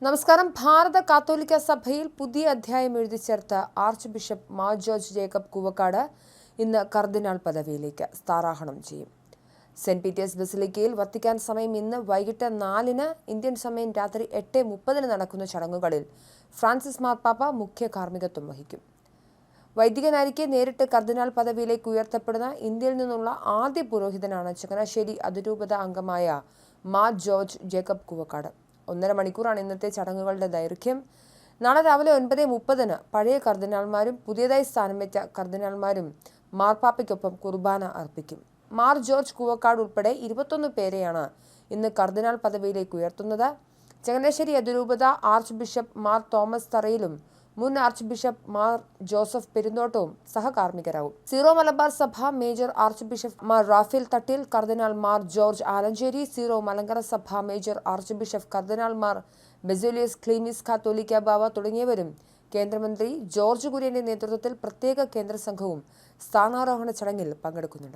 നമസ്കാരം. ഭാരത കാത്തോലിക്ക സഭയിൽ പുതിയ അധ്യായം എഴുതിച്ചേർത്ത archbishop Mar George Jacob Koovakkad ഇന്ന് കർദിനാൾ പദവിയിലേക്ക് സ്ഥാനാരോഹണം ചെയ്യും. സെന്റ് പീറ്റേഴ്സ് ബസിലിക്കയിൽ വത്തിക്കാൻ സമയം ഇന്ന് വൈകിട്ട് 4-ന്, ഇന്ത്യൻ സമയം രാത്രി 8:30 നടക്കുന്ന ചടങ്ങുകളിൽ ഫ്രാൻസിസ് മാർപ്പാപ്പ മുഖ്യ കാർമ്മികത്വം വഹിക്കും. വൈദികനായിരിക്കെ നേരിട്ട് കർദിനാൾ പദവിയിലേക്ക് ഉയർത്തപ്പെടുന്ന ഇന്ത്യയിൽ നിന്നുള്ള ആദ്യ പുരോഹിതനാണ് ചങ്ങനാശ്ശേരി അതിരൂപത അംഗമായ മാർ ജോർജ് ജേക്കബ് കൂവക്കാട്. 1.5 മണിക്കൂറാണ് ഇന്നത്തെ ചടങ്ങുകളുടെ ദൈർഘ്യം. നാളെ രാവിലെ 9:30-ന് പഴയ കർദിനാൾമാരും പുതിയതായി സ്ഥാനം വെച്ച കർദിനാൾമാരും മാർപ്പാപ്പയ്ക്കൊപ്പം കുർബാന അർപ്പിക്കും. മാർ ജോർജ് കൂവക്കാട് ഉൾപ്പെടെ 21 പേരെയാണ് ഇന്ന് കർദിനാൾ പദവിയിലേക്ക് ഉയർത്തുന്നത്. ചങ്ങനാശ്ശേരി അതിരൂപത ആർച്ച് ബിഷപ്പ് മാർ തോമസ് തറയിലും മുൻ ആർച്ച് ബിഷപ്പ് മാർ ജോസഫ് പെരുന്തോട്ടവും സഹകാർമ്മികരാകും. സീറോ മലബാർ സഭ major archbishop Mar Raphael Thattil, കർദിനാൾ മാർ ജോർജ് ആലഞ്ചേരി, സീറോ മലങ്കര സഭ മേജർ ആർച്ച് ബിഷപ്പ് കർദിനാൾ മാർ ബെസേലിയസ് ക്ലീമിസ് കാത്തോലിക്ക ബാവ തുടങ്ങിയവരും കേന്ദ്രമന്ത്രി ജോർജ് കുര്യന്റെ നേതൃത്വത്തിൽ പ്രത്യേക കേന്ദ്ര സംഘവും സ്ഥാനാരോഹണ ചടങ്ങിൽ പങ്കെടുക്കുന്നുണ്ട്.